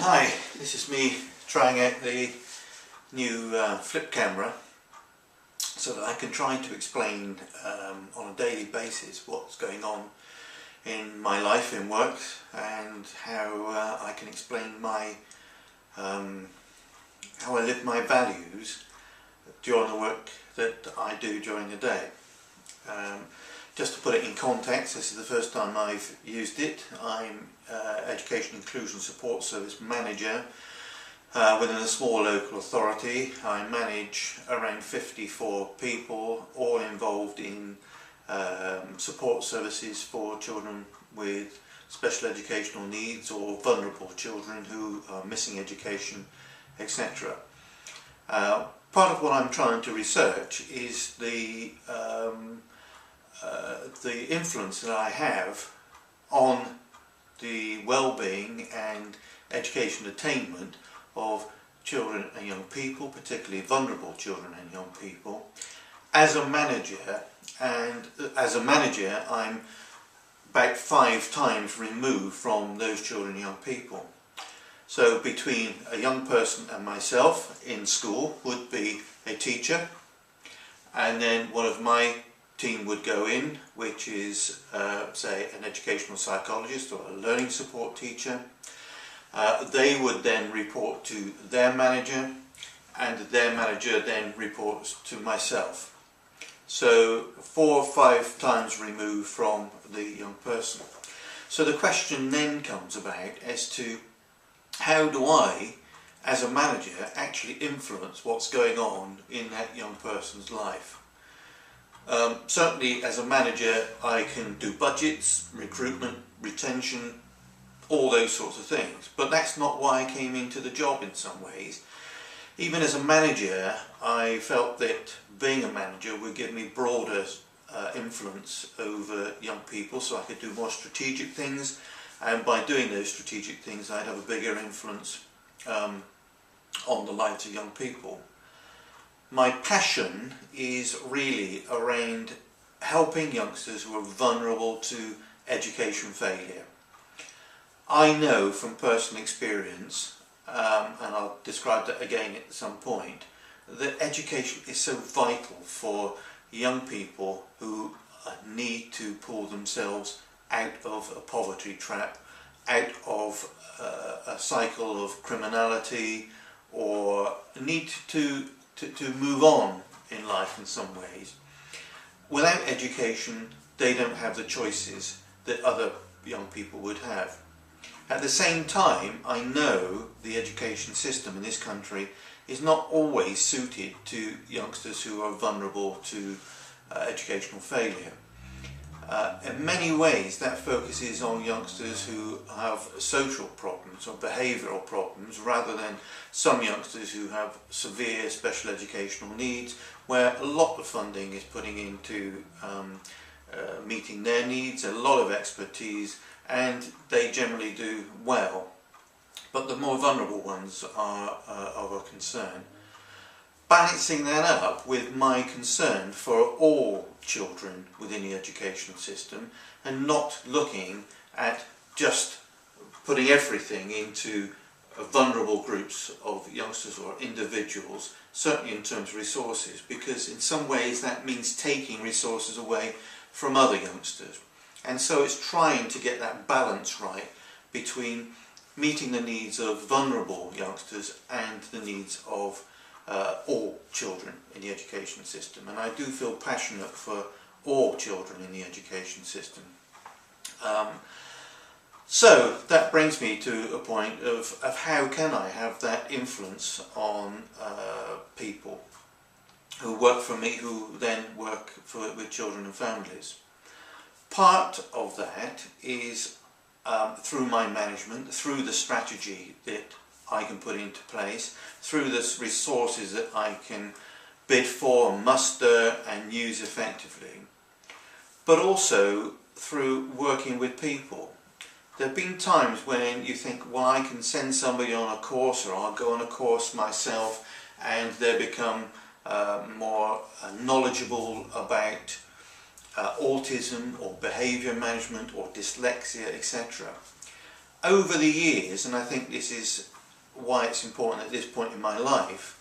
Hi, this is me trying out the new flip camera so that I can try to explain on a daily basis what's going on in my life, in work, and how I can explain my how I live my values during the work that I do during the day. Just to put it in context, this is the first time I've used it. I'm Education Inclusion Support Service Manager within a small local authority. I manage around 54 people, all involved in support services for children with special educational needs or vulnerable children who are missing education, etc. Part of what I'm trying to research is the influence that I have on the well-being and education attainment of children and young people, particularly vulnerable children and young people, as a manager. And as a manager, I'm about 5 times removed from those children and young people. So between a young person and myself in school would be a teacher, and then one of my team would go in, which is say an educational psychologist or a learning support teacher. They would then report to their manager, and their manager then reports to myself. So 4 or 5 times removed from the young person. So the question then comes about as to how do I, as a manager, actually influence what's going on in that young person's life. Certainly as a manager I can do budgets, recruitment, retention, all those sorts of things, but that's not why I came into the job in some ways. Even as a manager, I felt that being a manager would give me broader influence over young people, so I could do more strategic things, and by doing those strategic things I'd have a bigger influence on the lives of young people. My passion is really around helping youngsters who are vulnerable to education failure. I know from personal experience, and I'll describe that again at some point, that education is so vital for young people who need to pull themselves out of a poverty trap, out of a cycle of criminality, or need to move on in life in some ways. Without education, they don't have the choices that other young people would have. At the same time, I know the education system in this country is not always suited to youngsters who are vulnerable to educational failure. In many ways that focuses on youngsters who have social problems or behavioural problems, rather than some youngsters who have severe special educational needs, where a lot of funding is putting into meeting their needs, a lot of expertise, and they generally do well. But the more vulnerable ones are of a concern. Balancing that up with my concern for all children within the education system, and not looking at just putting everything into vulnerable groups of youngsters or individuals, certainly in terms of resources, because in some ways that means taking resources away from other youngsters. And so it's trying to get that balance right between meeting the needs of vulnerable youngsters and the needs of all children in the education system. And I do feel passionate for all children in the education system. So that brings me to a point of how can I have that influence on people who work for me, who then work with children and families. Part of that is through my management, through the strategy that I can put into place, through the resources that I can bid for, muster and use effectively, but also through working with people. There have been times when you think, well, I can send somebody on a course, or I'll go on a course myself, and they become more knowledgeable about autism or behaviour management or dyslexia, etc. Over the years, and I think this is why it's important at this point in my life,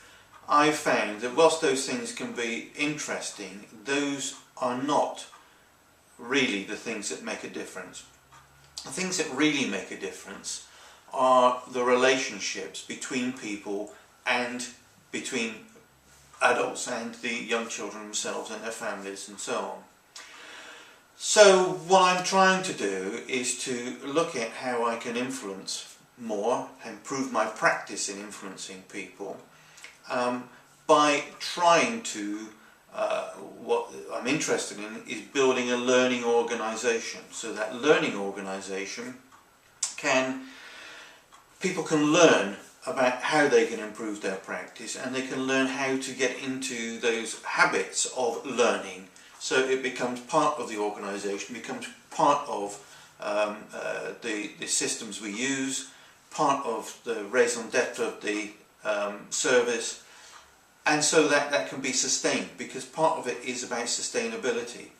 I've found that whilst those things can be interesting, those are not really the things that make a difference. The things that really make a difference are the relationships between people and between adults and the young children themselves and their families and so on. So what I'm trying to do is to look at how I can influence more, improve my practice in influencing people, by trying to, what I'm interested in is building a learning organisation. So that learning organisation people can learn about how they can improve their practice, and they can learn how to get into those habits of learning, so it becomes part of the organisation, becomes part of the systems we use, part of the raison d'etre of the service, and so that can be sustained, because part of it is about sustainability.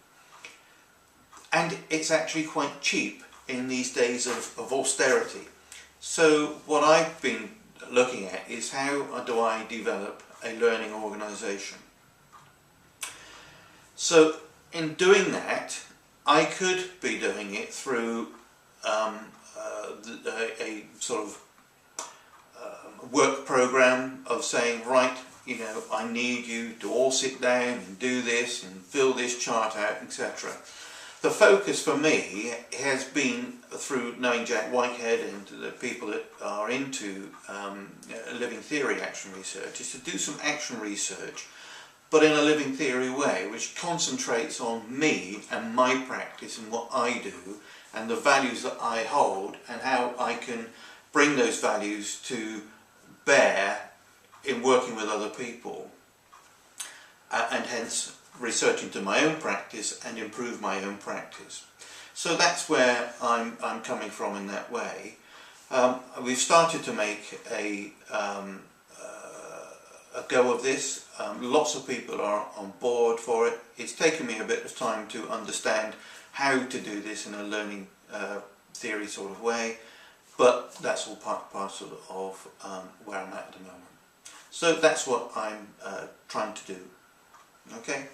And it's actually quite cheap in these days of austerity. So what I've been looking at is how do I develop a learning organisation. So in doing that, I could be doing it through a sort of work program of saying, right, you know, I need you to all sit down and do this and fill this chart out, etc. The focus for me has been, through knowing Jack Whitehead and the people that are into living theory action research, is to do some action research, but in a living theory way, which concentrates on me and my practice and what I do and the values that I hold and how I can bring those values to bear in working with other people, and hence research into my own practice and improve my own practice. So that's where I'm coming from in that way. We've started to make a go of this. Lots of people are on board for it. It's taken me a bit of time to understand how to do this in a learning theory sort of way, but that's all part and parcel of where I'm at the moment. So that's what I'm trying to do. Okay?